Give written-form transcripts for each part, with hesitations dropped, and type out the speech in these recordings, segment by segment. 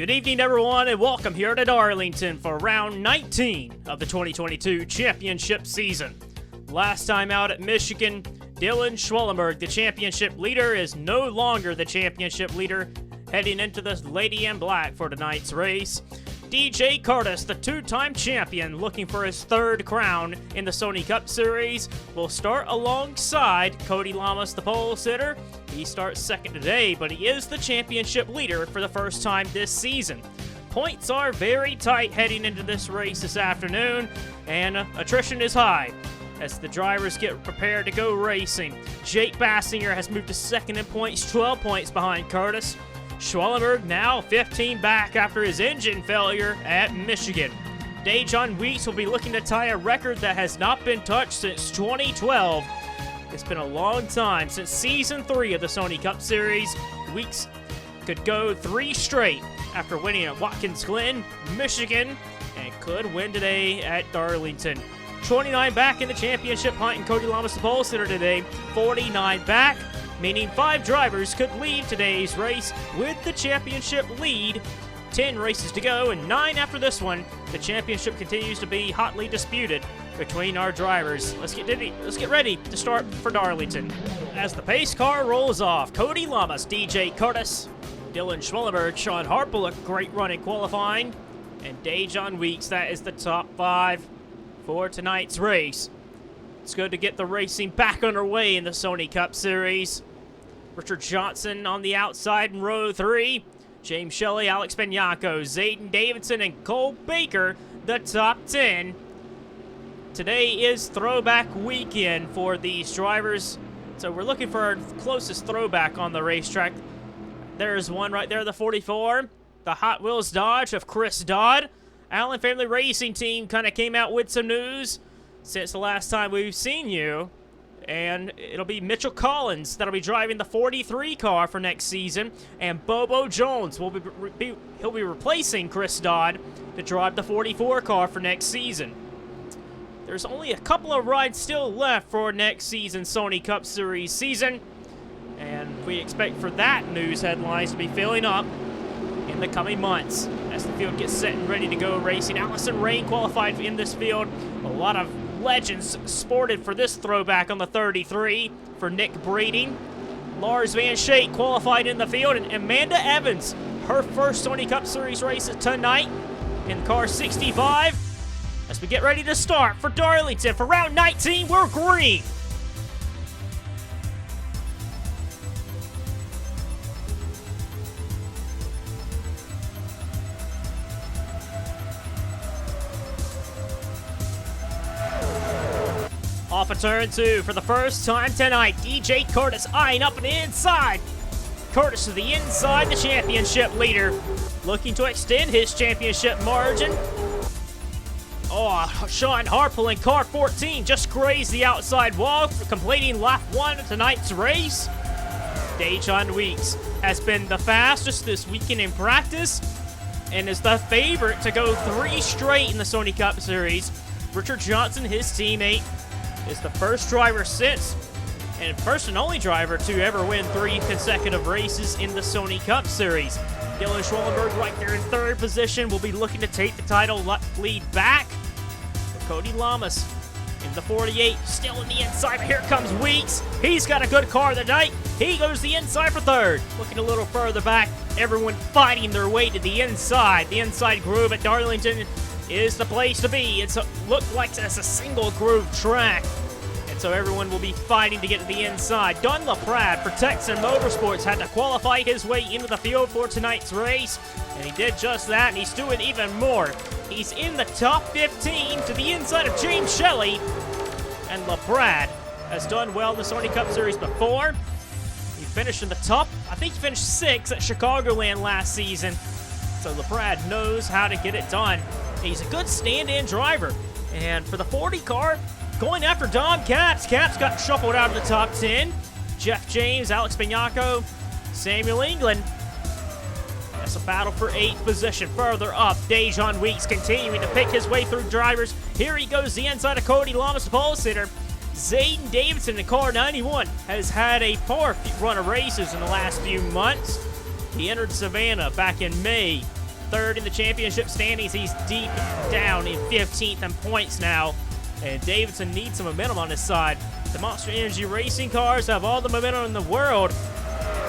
Good evening, everyone, and welcome here to Darlington for round 19 of the 2022 championship season. Last time out at Michigan, Dylan Schwallenberg, the championship leader, is no longer the championship leader heading into the Lady in Black for tonight's race. DJ Kurtis, the two-time champion, looking for his third crown in the Sony Cup Series, will start alongside Cody Lamas, the pole sitter. He starts second today, but he is the championship leader for the first time this season. Points are very tight heading into this race this afternoon, and attrition is high as the drivers get prepared to go racing. Jake Baskinger has moved to second in points, 12 points behind Kurtis. Schwallenberg now 15 back after his engine failure at Michigan. Daytona Weeks will be looking to tie a record that has not been touched since 2012. It's been a long time since Season 3 of the Sony Cup Series. Weeks could go 3 straight after winning at Watkins Glen, Michigan, and could win today at Darlington. 29 back in the championship hunt, and Cody Lamas, the pole sitter today, 49 back, meaning 5 drivers could leave today's race with the championship lead. 10 races to go, and 9 after this one. The championship continues to be hotly disputed between our drivers. Let's get ready to start for Darlington. As the pace car rolls off, Cody Lamas, DJ Kurtis, Dylan Schwallenberg, Sean Harple, a great run in qualifying, and Daytona Weeks. That is the top 5 for tonight's race. It's good to get the racing back underway in the Sony Cup Series. Richard Johnson on the outside in row 3. James Shelley, Alex Bianco, Zayden Davidson, and Cole Baker, the top 10. Today is throwback weekend for these drivers, so we're looking for our closest throwback on the racetrack. There's one right there, the 44, the Hot Wheels Dodge of Chris Dodd. Allen Family Racing Team kind of came out with some news since the last time we've seen you. And it'll be Mitchell Collins that'll be driving the 43 car for next season, and Bobo Jones will he'll be replacing Chris Dodd to drive the 44 car for next season. There's only a couple of rides still left for next season's Sony Cup Series season, and we expect for that news headlines to be filling up in the coming months as the field gets set and ready to go racing. Allison Rain qualified in this field. A lot of legends sported for this throwback on the 33 for Nick Breeding. Lars Van Schaik qualified in the field, and Amanda Evans, her first Sony Cup Series race tonight in car 65. As we get ready to start for Darlington for round 19, we're green. Off of turn 2 for the first time tonight, DJ Kurtis eyeing up and inside. Kurtis to the inside, the championship leader, looking to extend his championship margin. Oh, Sean Harple in car 14 just grazed the outside wall for completing lap 1 of tonight's race. Daytona Weeks has been the fastest this weekend in practice and is the favorite to go 3 straight in the Sony Cup Series. Richard Johnson, his teammate, is the first driver since, and first and only driver to ever win 3 consecutive races in the Sony Cup Series. Dylan Schwallenberg right there in 3rd position will be looking to take the title lead back. Cody Lamas in the 48, still in the inside, but here comes Weeks. He's got a good car tonight. He goes the inside for 3rd. Looking a little further back, everyone fighting their way to the inside. The inside groove at Darlington is the place to be. It's looked like it's a single groove track, and so everyone will be fighting to get to the inside. Don LaPrade for Texan Motorsports had to qualify his way into the field for tonight's race, and he did just that, and he's doing even more. He's in the top 15 to the inside of James Shelley, and LaPrade has done well in the Sony Cup Series before. He finished in the top, I think he finished 6th at Chicagoland last season, so LaPrade knows how to get it done. He's a good stand-in driver. And for the 40 car, going after Dom Capps. Capps got shuffled out of the top 10. Jeff James, Alex Bianco, Samuel England. That's a battle for 8th position. Further up, Daytona Weeks continuing to pick his way through drivers. Here he goes, the inside of Cody Lamas, the pole sitter. Zayden Davidson in car 91 has had a poor run of races in the last few months. He entered Savannah back in May third in the championship standings. He's deep down in 15th in points now, and Davidson needs some momentum on his side. The Monster Energy Racing cars have all the momentum in the world,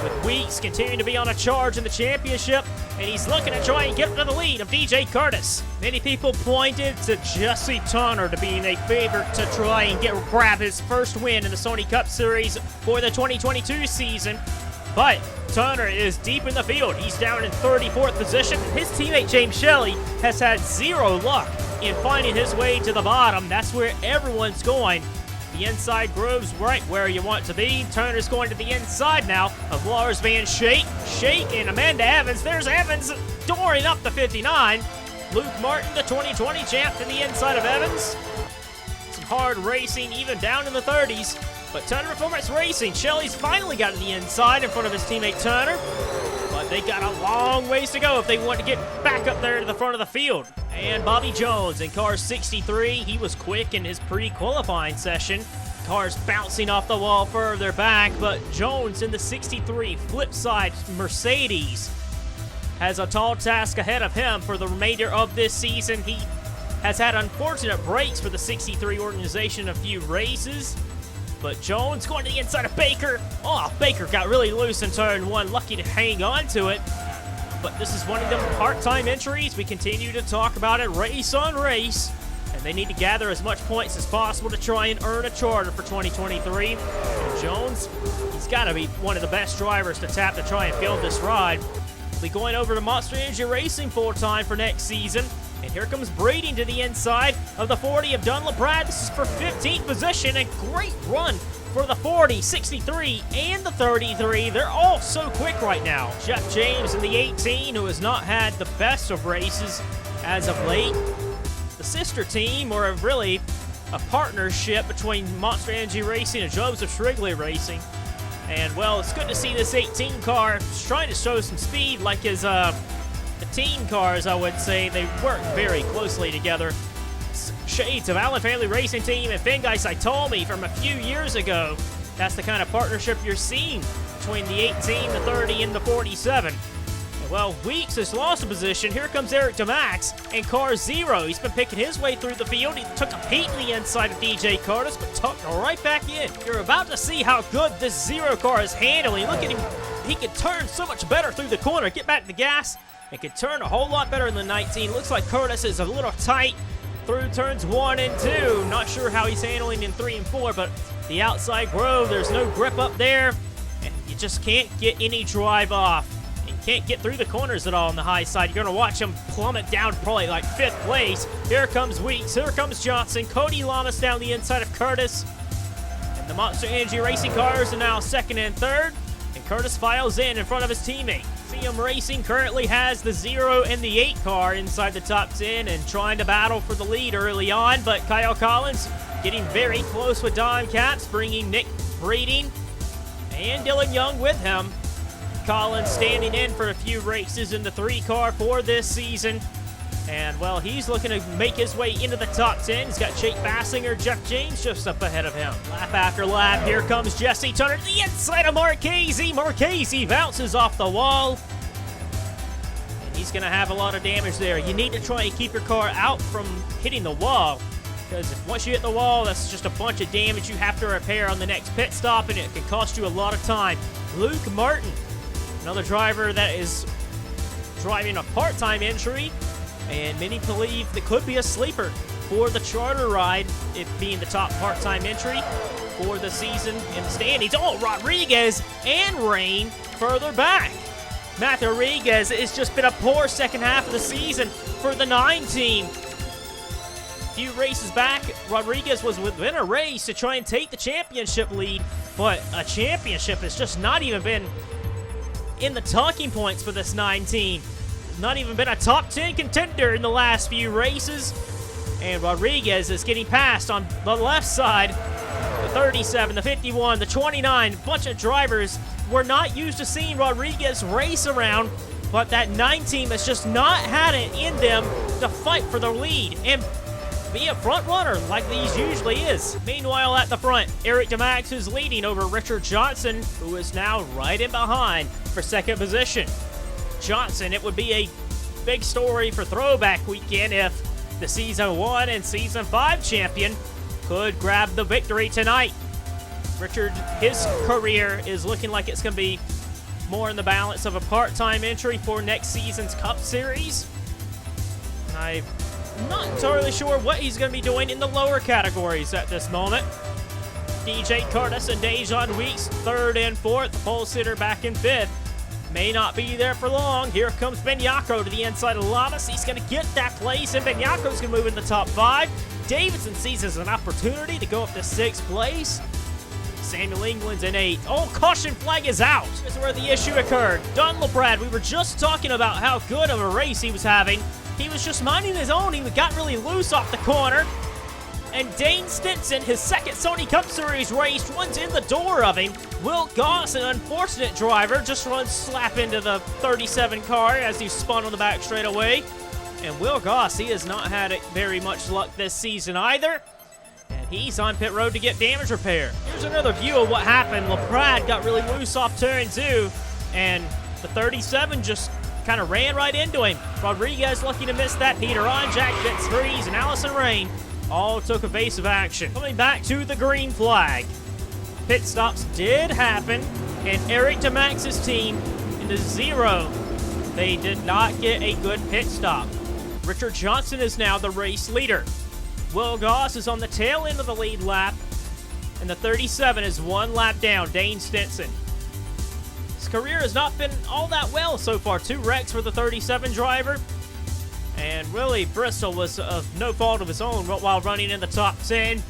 with Weeks continuing to be on a charge in the championship, and he's looking to try and get to the lead of DJ Kurtis. Many people pointed to Jesse Turner to being a favorite to try and grab his first win in the Sony Cup Series for the 2022 season, but Turner is deep in the field. He's down in 34th position. His teammate James Shelley has had zero luck in finding his way to the bottom. That's where everyone's going. The inside groove's right where you want to be. Turner's going to the inside now of Lars Van Shake, and Amanda Evans. There's Evans dooring up the 59. Luke Martin, the 2020 champ, to the inside of Evans. Some hard racing, even down in the 30s. But Turner Performance Racing, Shelley's finally got to the inside in front of his teammate Turner. But they got a long ways to go if they want to get back up there to the front of the field. And Bobby Jones in car 63, he was quick in his pre-qualifying session. Cars bouncing off the wall further back, but Jones in the 63 flip side Mercedes has a tall task ahead of him for the remainder of this season. He has had unfortunate breaks for the 63 organization a few races, but Jones going to the inside of Baker. Oh, Baker got really loose in turn one, lucky to hang on to it. But this is one of them part-time entries. We continue to talk about it race on race, and they need to gather as much points as possible to try and earn a charter for 2023. And Jones, he's got to be one of the best drivers to tap to try and field this ride. He'll be going over to Monster Energy Racing full-time for next season. And here comes Breeding to the inside of the 40 of Dunlop Brad. This is for 15th position, and great run for the 40, 63, and the 33. They're all so quick right now. Jeff James in the 18, who has not had the best of races as of late. The sister team, or really a partnership between Monster Energy Racing and Joseph Shrigley Racing. And, well, it's good to see this 18 car trying to show some speed like his the teen cars, I would say. They work very closely together. Shades of Allen Family Racing Team and Fengai Saitomi from a few years ago. That's the kind of partnership you're seeing between the 18, the 30, and the 47. Well, Weeks has lost a position. Here comes Eric DeMax in car 0. He's been picking his way through the field. He took a peek in the inside of DJ Kurtis, but tucked right back in. You're about to see how good this 0 car is handling. Look at him. He can turn so much better through the corner. Get back to the gas and can turn a whole lot better than the 19. Looks like Kurtis is a little tight through turns 1 and 2. Not sure how he's handling in 3 and 4, but the outside grove, there's no grip up there, and you just can't get any drive off. And can't get through the corners at all on the high side. You're going to watch him plummet down probably like 5th place. Here comes Weeks. Here comes Johnson. Cody Lamas down the inside of Kurtis. And the Monster Energy Racing cars are now 2nd and 3rd. And Kurtis files in front of his teammate. CM Racing currently has the 0 and the 8 car inside the top 10 and trying to battle for the lead early on, but Kyle Collins getting very close with Don Caps, bringing Nick Breeding and Dylan Young with him. Collins standing in for a few races in the 3 car for this season. And, well, he's looking to make his way into the top 10. He's got Jake Baskinger, Jeff James just up ahead of him. Lap after lap, here comes Jesse Turner to the inside of Marchese. Marchese bounces off the wall. And he's going to have a lot of damage there. You need to try and keep your car out from hitting the wall, because if once you hit the wall, that's just a bunch of damage you have to repair on the next pit stop, and it can cost you a lot of time. Luke Martin, another driver that is driving a part-time entry, and many believe that could be a sleeper for the charter ride, it being the top part-time entry for the season in the standings. Oh, Rodriguez and Rain further back. Matt Rodriguez, it's just been a poor second half of the season for the 9 team. A few races back, Rodriguez was within a race to try and take the championship lead, but a championship has just not even been in the talking points for this 9 team. Not even been a top 10 contender in the last few races. And Rodriguez is getting passed on the left side. The 37, the 51, the 29, bunch of drivers. We're not used to seeing Rodriguez race around, but that 9 team has just not had it in them to fight for the lead and be a front runner like these usually is. Meanwhile, at the front, Eric DeMax is leading over Richard Johnson, who is now right in behind for 2nd position. Johnson, it would be a big story for Throwback Weekend if the Season 1 and Season 5 champion could grab the victory tonight. Richard, his career is looking like it's going to be more in the balance of a part-time entry for next season's Cup Series. I'm not entirely sure what he's going to be doing in the lower categories at this moment. DJ Kurtis and Dejan Weeks, 3rd and 4th. The pole sitter back in 5th. May not be there for long. Here comes Benyako to the inside of Lamas. He's going to get that place, and Benyako's going to move in the top 5. Davidson sees as an opportunity to go up to 6th place. Samuel England's in 8th. Oh, caution flag is out. This is where the issue occurred. Dunlop, we were just talking about how good of a race he was having. He was just minding his own. He got really loose off the corner. And Dane Stinson, his 2nd Sony Cup Series race, runs in the door of him. Will Goss, an unfortunate driver, just runs slap into the 37 car as he spun on the back straightaway. And Will Goss, he has not had very much luck this season either. And he's on pit road to get damage repair. Here's another view of what happened. LaPrade got really loose off turn 2, and the 37 just kind of ran right into him. Rodriguez lucky to miss that. Peter Onjack, Vince Freeze, and Allison Rain all took evasive action. Coming back to the green flag. Pit stops did happen, and Eric DeMax's team into 0. They did not get a good pit stop. Richard Johnson is now the race leader. Will Goss is on the tail end of the lead lap, and the 37 is 1 lap down, Dane Stinson. His career has not been all that well so far. 2 wrecks for the 37 driver, and really Bristol was of no fault of his own while running in the top 10,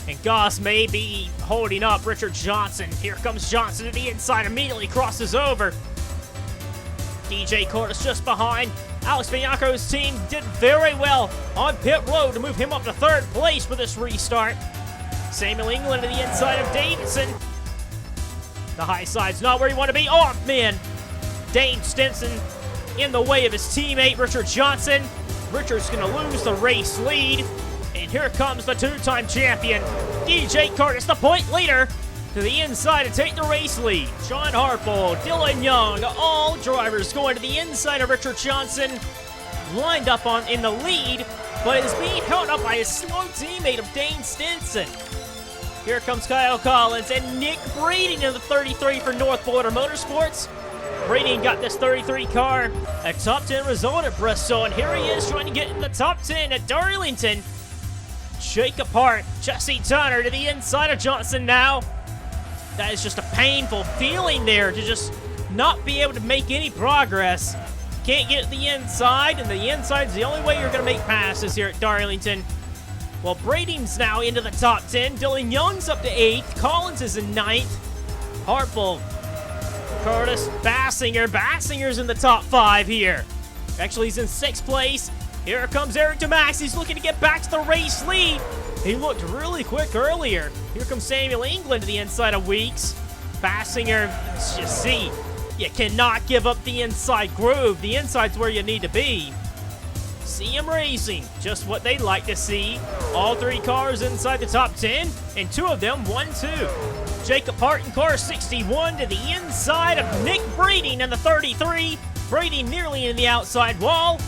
and Goss may be holding up Richard Johnson. Here comes Johnson to the inside, immediately crosses over. DJ Kurtis just behind. Alex Bianco's team did very well on pit road to move him up to 3rd place for this restart. Samuel England to the inside of Davidson. The high side's not where you want to be. Oh, man. Dane Stinson in the way of his teammate, Richard Johnson. Richard's going to lose the race lead. And here comes the 2-time champion, DJ Kurtis, the point leader, to the inside to take the race lead. Sean Harpole, Dylan Young, all drivers going to the inside of Richard Johnson, lined up in the lead, but is being held up by his slow teammate of Dane Stinson. Here comes Kyle Collins and Nick Breeding in the 33 for North Border Motorsports. Breeding got this 33 car a top 10 result at Bristol, and here he is trying to get in the top 10 at Darlington. Jacob Hart, Jesse Turner to the inside of Johnson now. That is just a painful feeling there to just not be able to make any progress. Can't get the inside, and the inside's the only way you're going to make passes here at Darlington. Well, Brading's now into the top 10. Dylan Young's up to 8th. Collins is in 9th. Hartful, Kurtis, Baskinger. Baskinger's in the top 5 here. Actually, he's in 6th place. Here comes Eric DeMax. He's looking to get back to the race lead. He looked really quick earlier. Here comes Samuel England to the inside of Weeks. Baskinger, let's just see. You cannot give up the inside groove. The inside's where you need to be. CM Racing, just what they'd like to see. All 3 cars inside the top 10, and 2 of them 1-2. Jacob Hart in car 61 to the inside of Nick Breeding in the 33. Breeding nearly in the outside wall.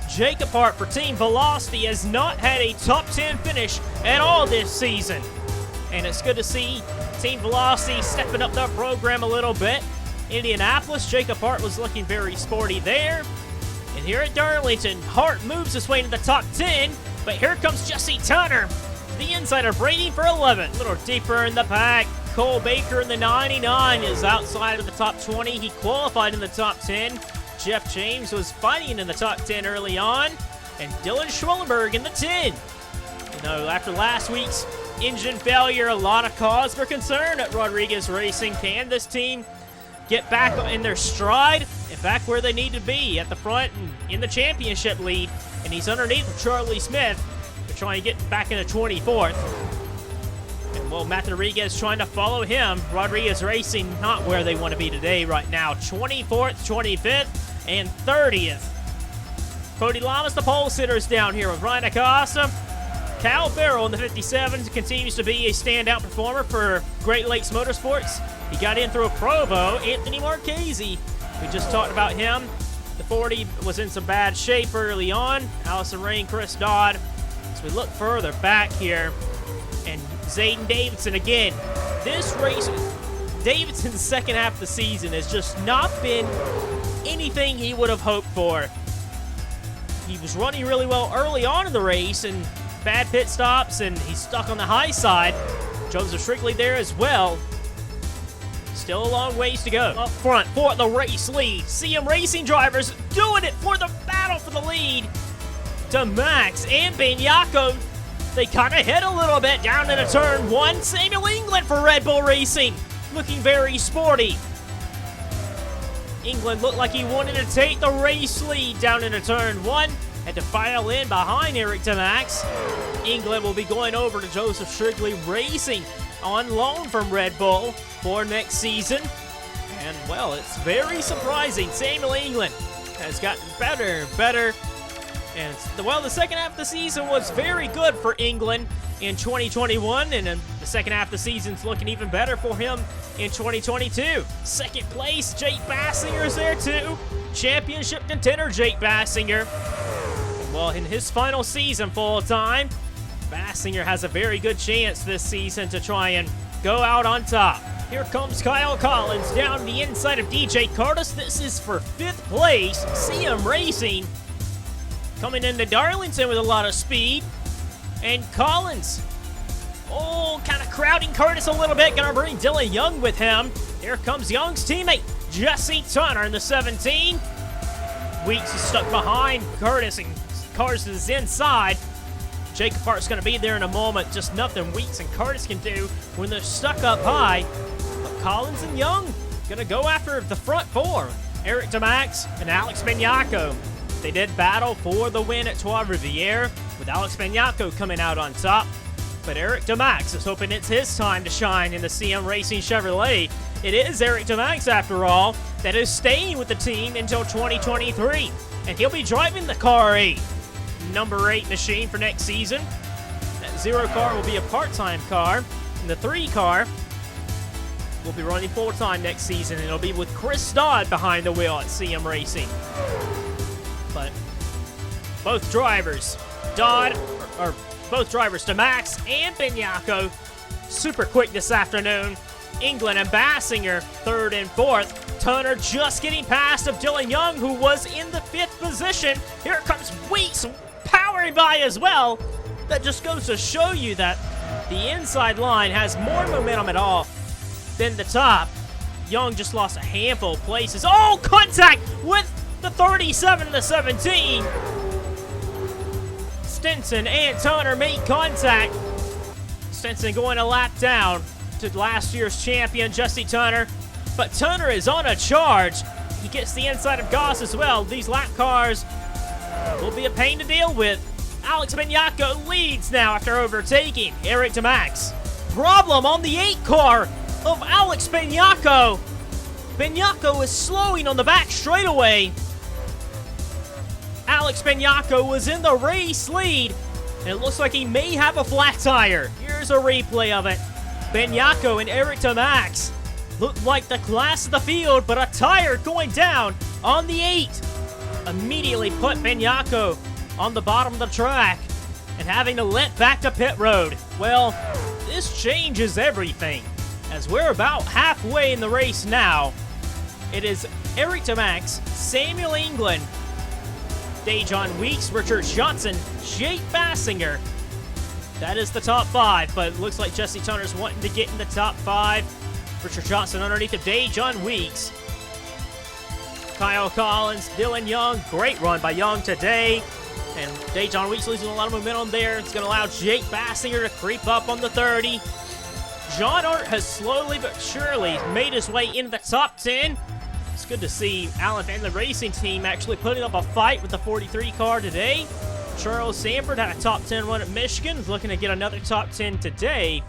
Jacob Hart for Team Velocity has not had a top 10 finish at all this season. And it's good to see Team Velocity stepping up their program a little bit. Indianapolis, Jacob Hart was looking very sporty there. And here at Darlington, Hart moves his way into the top 10, but here comes Jesse Turner, the inside of Brady for 11. A little deeper in the pack. Cole Baker in the 99 is outside of the top 20. He qualified in the top 10. Jeff James was fighting in the top 10 early on, and Dylan Schwallenberg in the 10. You know, after last week's engine failure, a lot of cause for concern at Rodriguez Racing. Can this team get back in their stride and back where they need to be at the front and in the championship lead? And he's underneath of Charlie Smith. They're trying to get back into 24th. And well, Matt Rodriguez trying to follow him. Rodriguez Racing not where they want to be today right now. 24th, 25th, and 30th. Cody Lamas, the pole sitters down here with Ryan Acosta. Cal Farrell in the 57 continues to be a standout performer for Great Lakes Motorsports. He got in through a Provo. Anthony Marchese, we just talked about him. The 40 was in some bad shape early on. Allison Rain, Chris Dodd. As we look further back here, and Zayden Davidson again. This race, Davidson's second half of the season has just not been anything he would have hoped for. He was running really well early on in the race, and bad pit stops, and he's stuck on the high side. Joseph Strickly there as well. Still a long ways to go. Up front for the race lead. CM Racing drivers doing it for the battle for the lead. To Max and Benyako. They kind of hit a little bit down into turn one. Samuel England for Red Bull Racing. Looking very sporty. England looked like he wanted to take the race lead down into turn one. Had to file in behind Eric DeMax. England will be going over to Joseph Strickly Racing on loan from Red Bull for next season. And, well, it's very surprising. Samuel England has gotten better and better. And, well, the second half of the season was very good for England in 2021. And the second half of the season's looking even better for him in 2022. Second place, Jake Bassinger's there too. Championship contender Jake Baskinger. Well, in his final season full-time, Baskinger has a very good chance this season to try and go out on top. Here comes Kyle Collins down the inside of DJ Kurtis. This is for 5th place. CM Racing coming into Darlington with a lot of speed. And Collins, kind of crowding Kurtis a little bit. Gonna bring Dylan Young with him. Here comes Young's teammate, Jesse Tunner in the 17. Weeks is stuck behind Kurtis, and Kurtis is inside. Jacob Hart's going to be there in a moment. Just nothing Weeks and Kurtis can do when they're stuck up high. But Collins and Young going to go after the front four. Eric DeMax and Alex Benyako. They did battle for the win at Trois Rivières, with Alex Benyako coming out on top. But Eric DeMax is hoping it's his time to shine in the CM Racing Chevrolet. It is Eric DeMax, after all, that is staying with the team until 2023. And he'll be driving the Car 8. Number 8 machine for next season. That 0 car will be a part-time car, and the 3 car will be running full-time next season, and it'll be with Chris Dodd behind the wheel at CM Racing. But both drivers, DeMax and Benyako, super quick this afternoon. England and Bassinger, 3rd and 4th. Tunner just getting past of Dylan Young, who was in the 5th position. Here comes Weeks powering by as well. That just goes to show you that the inside line has more momentum at all than the top. Young just lost a handful of places. Oh, contact with the 37 and the 17. Stinson and Tunner make contact. Stinson going a lap down to last year's champion, Jesse Tunner. But Tunner is on a charge. He gets the inside of Goss as well. These lap cars will be a pain to deal with. Alex Benyako leads now after overtaking Eric DeMax. Problem on the 8 car of Alex Benyako. Benyako is slowing on the back straightaway. Alex Benyako was in the race lead, and it looks like he may have a flat tire. Here's a replay of it. Benyako and Eric DeMax looked like the class of the field, but a tire going down on the 8 immediately put Benyako on the bottom of the track and having to let back to pit road. Well, this changes everything, as we're about halfway in the race now. It is Eric DeMax, Samuel England, Dejon Weeks, Richard Johnson, Jake Bassinger. That is the top 5, but it looks like Jesse Tunner's wanting to get in the top 5. Richard Johnson underneath of Dejon Weeks. Kyle Collins, Dylan Young, great run by Young today. And Dejon Weeks losing a lot of momentum there. It's going to allow Jake Bassinger to creep up on the 30. John Art has slowly but surely made his way into the top 10. It's good to see Allen Family Racing Team actually putting up a fight with the 43 car today. Charles Sanford had a top 10 run at Michigan, is looking to get another top 10 today.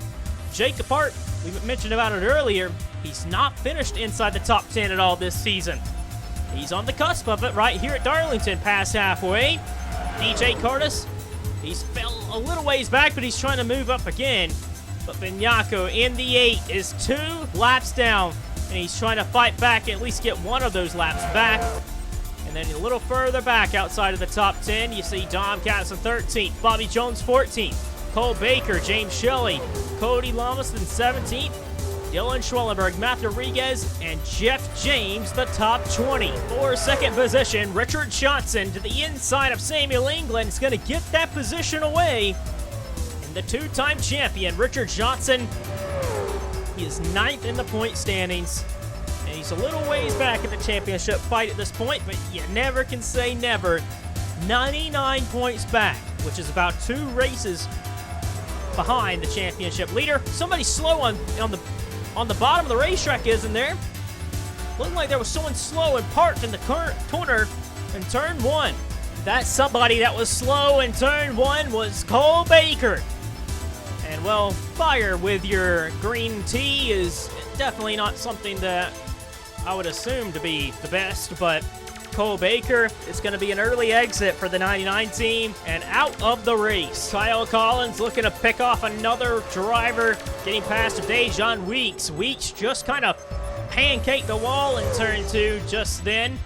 Jacob Hart, we mentioned about it earlier, he's not finished inside the top 10 at all this season. He's on the cusp of it right here at Darlington, past halfway. DJ Kurtis, he's fell a little ways back, but he's trying to move up again. But Benyako in the 8 is 2 laps down, and he's trying to fight back, at least get one of those laps back. And And then a little further back outside of the top 10, you see Dom Casson 13th, Bobby Jones 14th, Cole Baker, James Shelley, Cody Lamasson 17th, Dylan Schwallenberg, Matt Rodriguez, and Jeff James, the top 20. For second position, Richard Johnson to the inside of Samuel England is going to get that position away. And the two-time champion, Richard Johnson, he is 9th in the point standings. And he's a little ways back in the championship fight at this point, but you never can say never. 99 points back, which is about 2 races behind the championship leader. Somebody slow on the bottom of the racetrack, isn't there? Looked like there was someone slow and parked in the corner in turn 1. That somebody that was slow in turn 1 was Cole Baker. And well, fire with your green tea is definitely not something that I would assume to be the best, but Cole Baker is going to be an early exit for the 99 team and out of the race. Kyle Collins looking to pick off another driver, getting past Dejan Weeks. Weeks just kind of pancaked the wall in turn 2 just then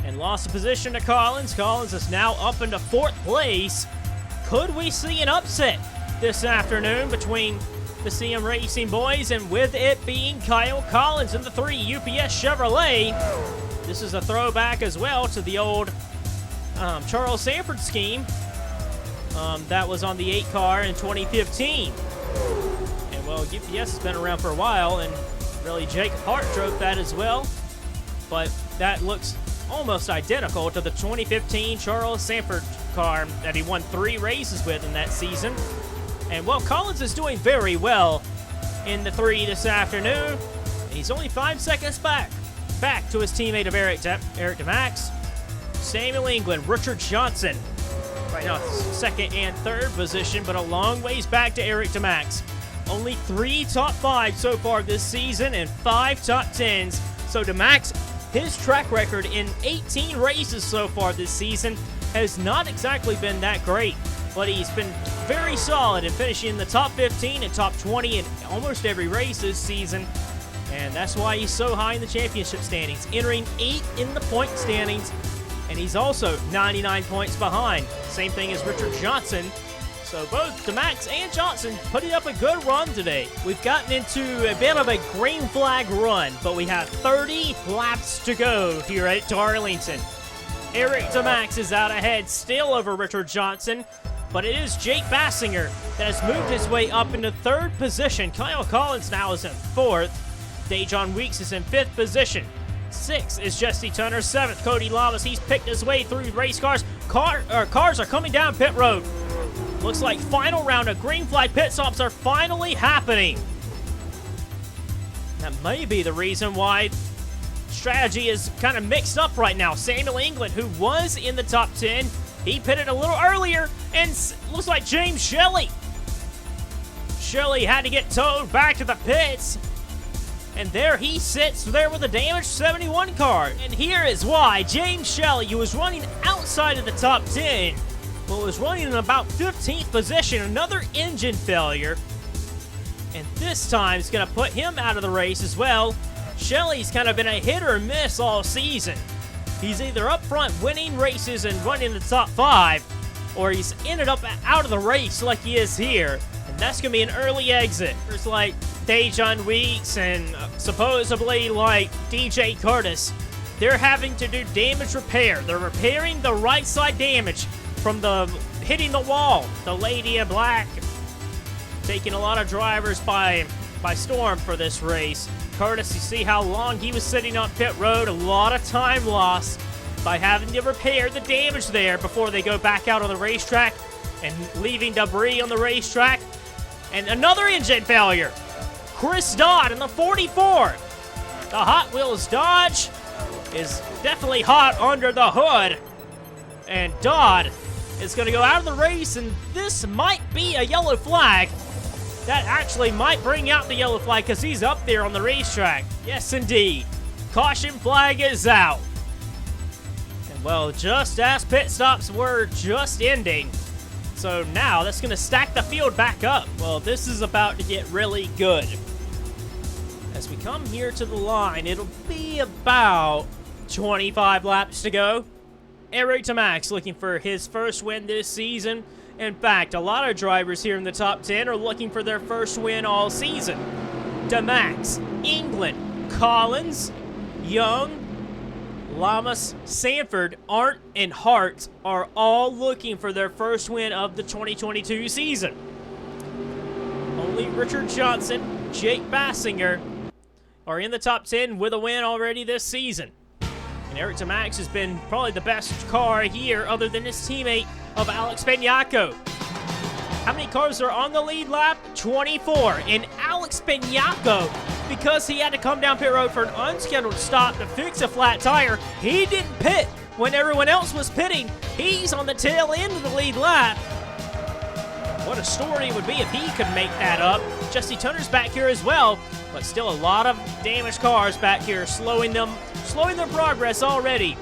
and lost a position to Collins. Collins is now up into 4th place. Could we see an upset this afternoon between the CM Racing boys, and with it being Kyle Collins in the 3 UPS Chevrolet? This is a throwback as well to the old Charles Sanford scheme that was on the 8 car in 2015. And well, UPS has been around for a while, and really Jake Hart drove that as well. But that looks almost identical to the 2015 Charles Sanford car that he won 3 races with in that season. And well, Collins is doing very well in the 3 this afternoon. He's only 5 seconds back to his teammate of Eric DeMax, Samuel England, Richard Johnson. Right now, 2nd and 3rd position, but a long ways back to Eric DeMax. Only 3 top 5 so far this season and 5 top 10s. So DeMax, his track record in 18 races so far this season has not exactly been that great, but he's been very solid in finishing in the top 15 and top 20 in almost every race this season. And that's why he's so high in the championship standings, entering 8th in the point standings. And he's also 99 points behind. Same thing as Richard Johnson. So both DeMax and Johnson putting up a good run today. We've gotten into a bit of a green flag run, but we have 30 laps to go here at Darlington. Eric DeMax is out ahead still over Richard Johnson, but it is Jake Baskinger that has moved his way up into 3rd position. Kyle Collins now is in 4th. Dejan Weeks is in 5th position. 6th is Jesse Tunner. 7th, Cody Lamas. He's picked his way through race cars. Cars are coming down pit road. Looks like final round of green flag pit stops are finally happening. That may be the reason why strategy is kind of mixed up right now. Samuel England, who was in the top 10, he pitted a little earlier, and looks like James Shelley. Shelley had to get towed back to the pits. And there he sits there with a damaged 71 car. And here is why. James Shelley, who was running outside of the top 10, but was running in about 15th position, another engine failure. And this time it's going to put him out of the race as well. Shelley's kind of been a hit or miss all season. He's either up front winning races and running in the top 5, or he's ended up out of the race like he is here. And that's going to be an early exit. There's like Dejan Weeks and supposedly like DJ Kurtis. They're having to do damage repair. They're repairing the right side damage from the hitting the wall. The Lady in Black taking a lot of drivers by storm for this race. Kurtis, you see how long he was sitting on pit road. A lot of time lost by having to repair the damage there before they go back out on the racetrack and leaving debris on the racetrack. And another engine failure. Chris Dodd in the 44. The Hot Wheels Dodge is definitely hot under the hood. And Dodd is going to go out of the race, and this might be a yellow flag. That actually might bring out the yellow flag because he's up there on the racetrack. Yes, indeed. Caution flag is out. And well, just as pit stops were just ending, so now that's going to stack the field back up. Well, this is about to get really good. As we come here to the line, it'll be about 25 laps to go. Eric Tamax looking for his first win this season. In fact, a lot of drivers here in the top 10 are looking for their first win all season. Tamax, England, Collins, Young, Lamas, Sanford, Arndt, and Hart are all looking for their first win of the 2022 season. Only Richard Johnson, Jake Baskinger are in the top 10 with a win already this season. And Eric Tamax has been probably the best car here other than his teammate of Alex Peñaco. How many cars are on the lead lap? 24. And Alex Peñaco, because he had to come down pit road for an unscheduled stop to fix a flat tire, he didn't pit when everyone else was pitting. He's on the tail end of the lead lap. What a story it would be if he could make that up. Jesse Tunner's back here as well, but still a lot of damaged cars back here, slowing their progress already.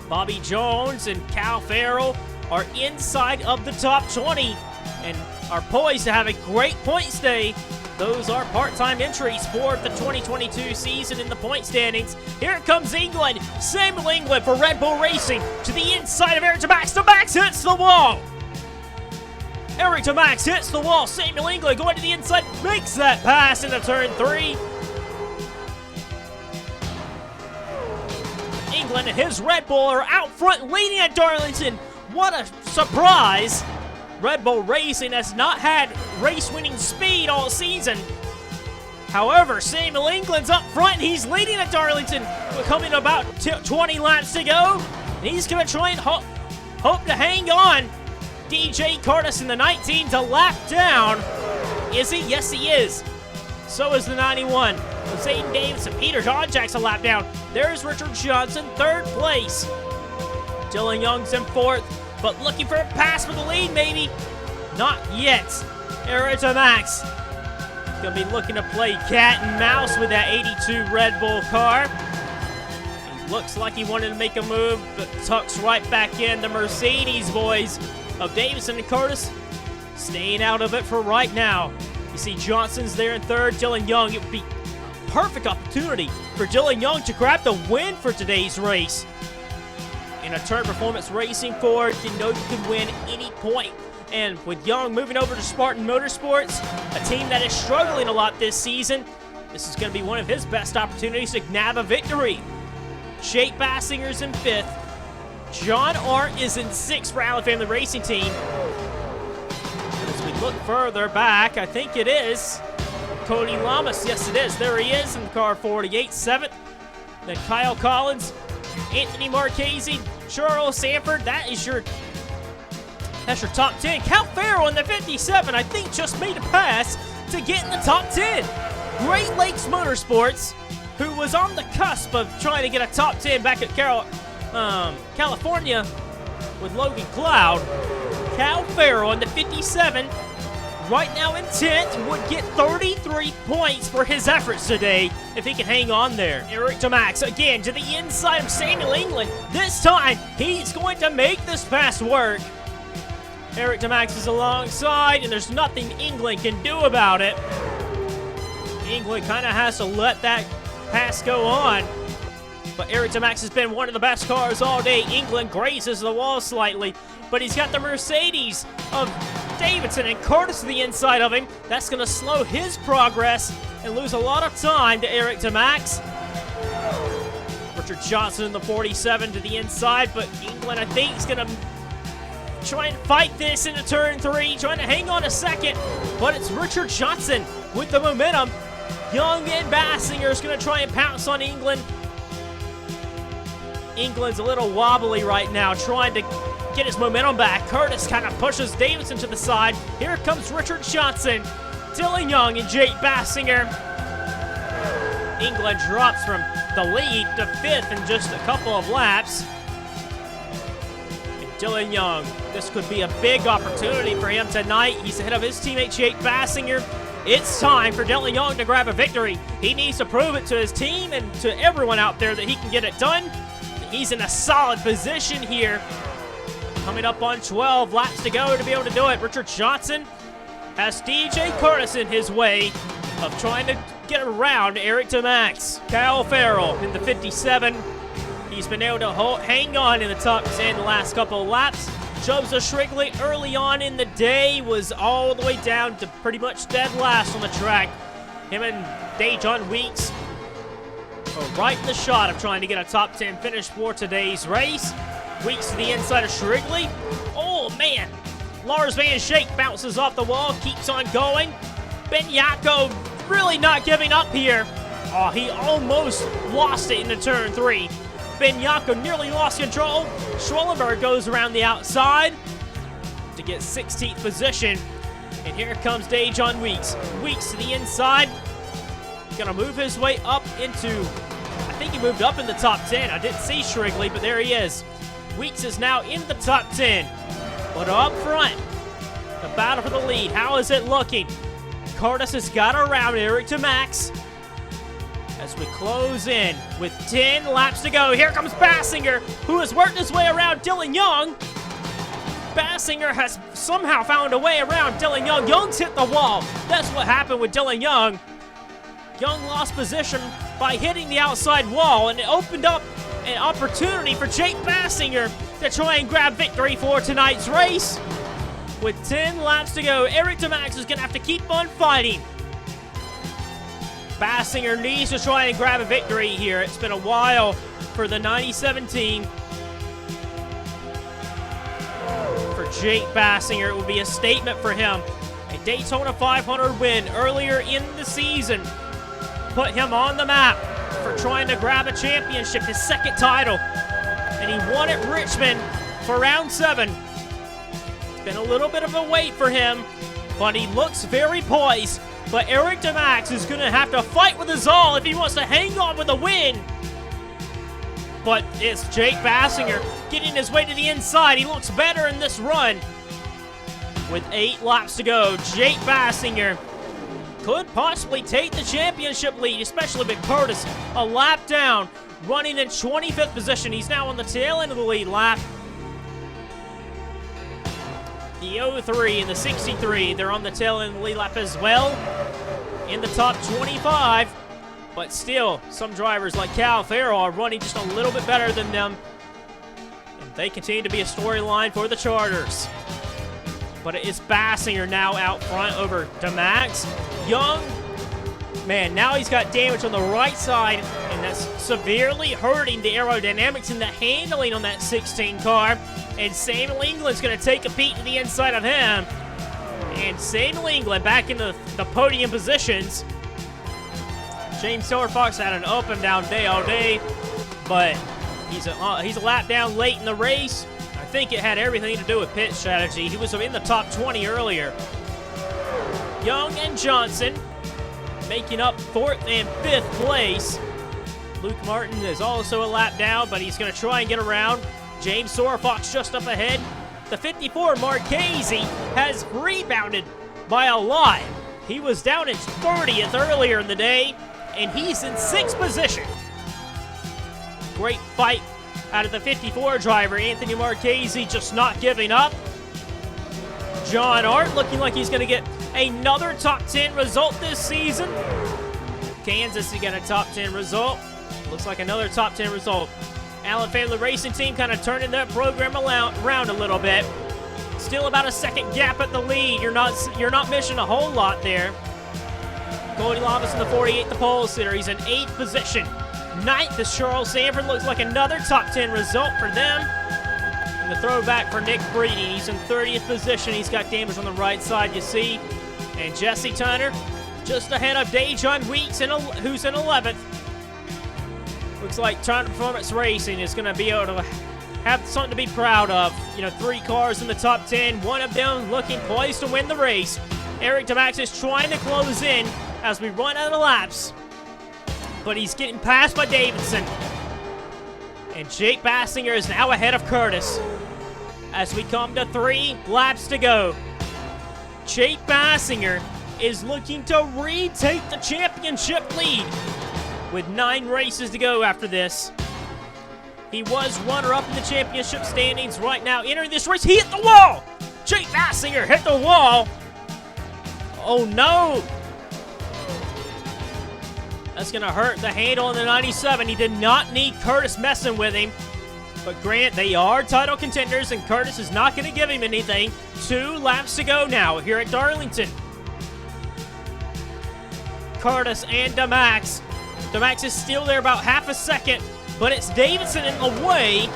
Bobby Jones and Cal Farrell are inside of the top 20 and are poised to have a great points day. Those are part-time entries for the 2022 season in the point standings. Here comes England. Samuel England for Red Bull Racing to the inside of Eric Tamax. Tamax hits the wall. Eric Tamax hits the wall. Samuel England going to the inside, makes that pass into turn 3. England and his Red Bull are out front leading at Darlington. What a surprise. Red Bull Racing has not had race-winning speed all season. However, Samuel England's up front and he's leading at Darlington. We're coming about 20 laps to go. And he's going to try and hope to hang on. DJ Kurtis in the 19 to lap down. Is he? Yes, he is. So is the 91. Zayden Davidson, Peter Donjack's a lap down. There's Richard Johnson, 3rd place. Dylan Young's in 4th, but looking for a pass for the lead, maybe. Not yet. Eric Tamax gonna be looking to play cat and mouse with that 82 Red Bull car. He looks like he wanted to make a move, but tucks right back in. The Mercedes boys of Davidson and Kurtis staying out of it for right now. You see Johnson's there in 3rd, Dylan Young. It would be a perfect opportunity for Dylan Young to grab the win for today's race. In a Turn Performance Racing Ford, you know you can win any point. And with Young moving over to Spartan Motorsports, a team that is struggling a lot this season, this is going to be one of his best opportunities to nab a victory. Jake Bassinger's in 5th. John Arndt is in 6th for Allen Family Racing Team. As we look further back, I think it is Cody Lamas. Yes, it is. There he is in car 48, 7th. Then Kyle Collins, Anthony Marchese, Charles Sanford. That's your top 10. Cal Farrell in the 57, I think, just made a pass to get in the top 10. Great Lakes Motorsports, who was on the cusp of trying to get a top 10 back at California with Logan Cloud. Cal Farrell in the 57, right now in 10th, would get 33 points for his efforts today if he can hang on there. Eric Tamax again to the inside of Samuel England. This time, he's going to make this pass work. Eric Tamax is alongside, and there's nothing England can do about it. England kind of has to let that pass go on. But Eric Tamax has been one of the best cars all day. England grazes the wall slightly, but he's got the Mercedes of Davidson and Kurtis to the inside of him. That's going to slow his progress and lose a lot of time to Eric Tamax. Richard Johnson in the 47 to the inside, but England, I think, is going to try and fight this into turn 3, trying to hang on a second, but it's Richard Johnson with the momentum. Young and Baskinger is going to try and pounce on England. England's a little wobbly right now, trying to get his momentum back. Kurtis kind of pushes Davidson to the side. Here comes Richard Johnson, Dylan Young, and Jake Baskinger. England drops from the lead to 5th in just a couple of laps. And Dylan Young, this could be a big opportunity for him tonight. He's ahead of his teammate Jake Baskinger. It's time for Dylan Young to grab a victory. He needs to prove it to his team and to everyone out there that he can get it done. He's in a solid position here. Coming up on 12 laps to go to be able to do it. Richard Johnson has DJ Kurtis in his way of trying to get around Eric Tamax. Kyle Farrell in the 57. He He's been able to hang on in the top 10 the last couple of laps. Joseph Shrigley early on in the day was all the way down to pretty much dead last on the track. Him and Daytona Weeks are right in the shot of trying to get a top 10 finish for today's race. Weeks to the inside of Shrigley. Oh, man. Lars Van Schaik bounces off the wall, keeps on going. Benyako really not giving up here. Oh, he almost lost it into turn 3. Benyako nearly lost control. Schwallenberg goes around the outside to get 16th position. And here comes Daytona Weeks. Weeks to the inside. Gonna move his way up into, I think he moved up in the top 10. I didn't see Shrigley, but there he is. Weeks is now in the top 10. But up front, the battle for the lead. How is it looking? Kurtis has got around Eric to Max. As we close in with 10 laps to go. Here comes Baskinger, who has worked his way around Dylan Young. Baskinger has somehow found a way around Dylan Young. Young's hit the wall. That's what happened with Dylan Young. Young lost position by hitting the outside wall, and it opened up an opportunity for Jake Baskinger to try and grab victory for tonight's race. With 10 laps to go, Eric DeMax is going to have to keep on fighting. Baskinger needs to try and grab a victory here. It's been a while for the 97 team. For Jake Baskinger, it would be a statement for him. A Daytona 500 win earlier in the season put him on the map for trying to grab a championship, his second title. And he won at Richmond for round 7. It's been a little bit of a wait for him, but he looks very poised. But Eric DeMax is going to have to fight with his all if he wants to hang on with a win. But it's Jake Baskinger getting his way to the inside. He looks better in this run. With 8 laps to go, Jake Baskinger could possibly take the championship lead, especially with Kurtis a lap down, running in 25th position. He's now on the tail end of the lead lap. The 03 and the 63, they're on the tail end of the lead lap as well. In the top 25, but still, some drivers like Cal Farrell are running just a little bit better than them. And they continue to be a storyline for the Chargers. But it is Baskinger now out front over DeMax. Young, man, now he's got damage on the right side, and that's severely hurting the aerodynamics and the handling on that 16 car. And Samuel England's going to take a peek to the inside of him. And Samuel England back into the podium positions. James Silverfox had an up and down day all day, but he's a lap down late in the race. I think it had everything to do with pit strategy. He was in the top 20 earlier. Young and Johnson making up 4th and 5th place. Luke Martin is also a lap down, but he's going to try and get around. James Silverfox just up ahead. The 54 Marchese has rebounded by a lot. He was down in 30th earlier in the day, and he's in 6th position. Great fight out of the 54 driver, Anthony Marchese, just not giving up. John Art looking like he's going to get another top 10 result this season. Kansas to get a top 10 result. Looks like another top 10 result. Allen Family Racing Team kind of turning their program around a little bit. Still about a second gap at the lead. You're not missing a whole lot there. Cody Lamas in the 48, the pole sitter. He's in 8th position. 9th is Charles Sanford. Looks like another top 10 result for them. And the throwback for Nick Breedy. He's in 30th position. He's got damage on the right side, you see. And Jesse Turner just ahead of Daytona Weeks, who's in 11th. Looks like Turner Performance Racing is going to be able to have something to be proud of. You know, 3 cars in the top 10. One of them looking poised to win the race. Eric DeMax is trying to close in as we run out of laps. But he's getting passed by Davidson. And Jake Baskinger is now ahead of Kurtis. As we come to 3 laps to go. Jake Baskinger is looking to retake the championship lead. With 9 races to go after this. He was runner-up in the championship standings right now. Entering this race, he hit the wall! Jake Baskinger hit the wall! Oh no! That's going to hurt the handle on the 97. He did not need Kurtis messing with him. But granted, they are title contenders, and Kurtis is not going to give him anything. 2 laps to go now here at Darlington. Kurtis and DeMax. DeMax is still there about half a second, but it's Davidson in the way.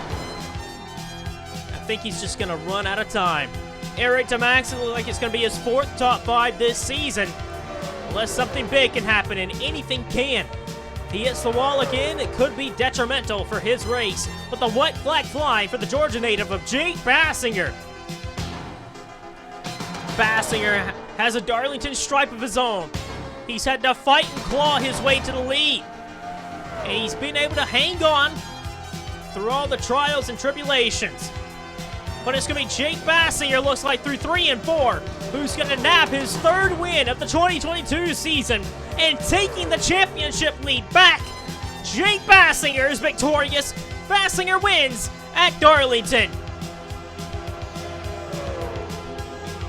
I think he's just going to run out of time. Eric DeMax, it looks like it's going to be his 4th top 5 this season. Unless something big can happen, and anything can. If he hits the wall again, it could be detrimental for his race. But the white flag fly for the Georgia native of Jake Baskinger. Baskinger has a Darlington stripe of his own. He's had to fight and claw his way to the lead. And he's been able to hang on through all the trials and tribulations. But it's going to be Jake Baskinger, looks like, through 3 and 4, who's going to nab his 3rd win of the 2022 season and taking the championship lead back. Jake Baskinger is victorious. Baskinger wins at Darlington.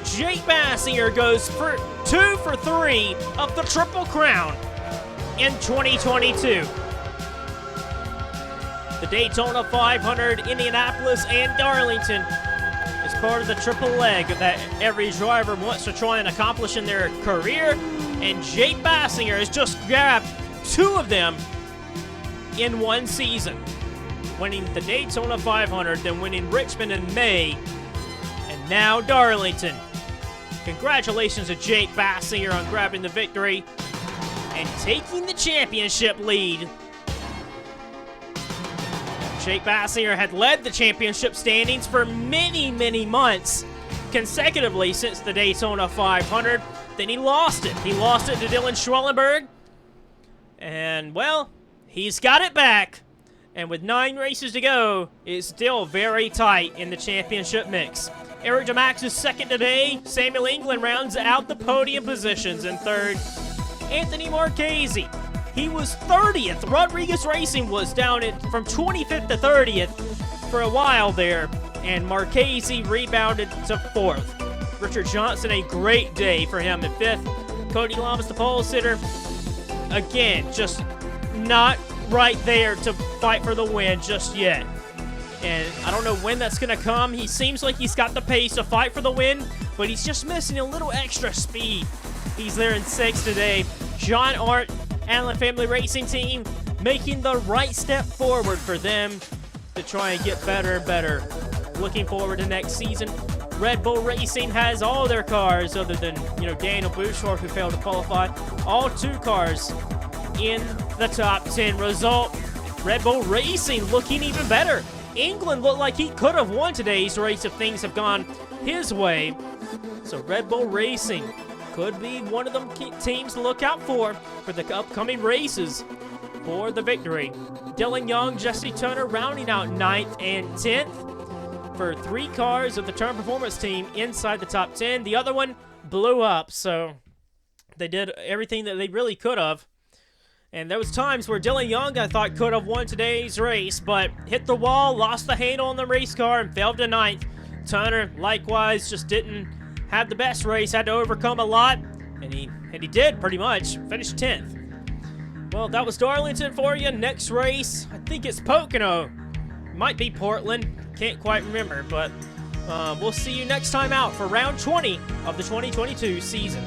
Jake Baskinger goes for 2 for 3 of the Triple Crown in 2022. The Daytona 500, Indianapolis, and Darlington is part of the triple leg that every driver wants to try and accomplish in their career, and Jake Baskinger has just grabbed 2 of them in one season, winning the Daytona 500, then winning Richmond in May, and now Darlington. Congratulations to Jake Baskinger on grabbing the victory and taking the championship lead. Jake Baskinger had led the championship standings for many, many months consecutively since the Daytona 500. Then he lost it. He lost it to Dylan Schwallenberg. And, well, he's got it back. And with 9 races to go, it's still very tight in the championship mix. Eric DeMax is 2nd today. Samuel England rounds out the podium positions in 3rd. Anthony Marchese, he was 30th. Rodriguez Racing was down from 25th to 30th for a while there, and Marchese rebounded to 4th. Richard Johnson, a great day for him at 5th. Cody Lamas, the pole sitter, again, just not right there to fight for the win just yet. And I don't know when that's going to come. He seems like he's got the pace to fight for the win, but he's just missing a little extra speed. He's there in 6th today. John Art, Allen Family Racing Team, making the right step forward for them to try and get better and better. Looking forward to next season. Red Bull Racing has all their cars, other than, Daniel Bouchard, who failed to qualify. All 2 cars in the top 10 result. Red Bull Racing looking even better. England looked like he could have won today's race if things have gone his way. So Red Bull Racing could be one of them teams to look out for the upcoming races for the victory. Dylan Young, Jesse Turner rounding out 9th and 10th for 3 cars of the Turn Performance team inside the top 10. The other one blew up, so they did everything that they really could have. And there was times where Dylan Young, I thought, could have won today's race, but hit the wall, lost the handle on the race car, and fell to 9th. Turner, likewise, just didn't have the best race, had to overcome a lot, and he did pretty much. Finished 10th. Well, that was Darlington for you. Next race, I think it's Pocono. Might be Portland. Can't quite remember, but we'll see you next time out for round 20 of the 2022 season.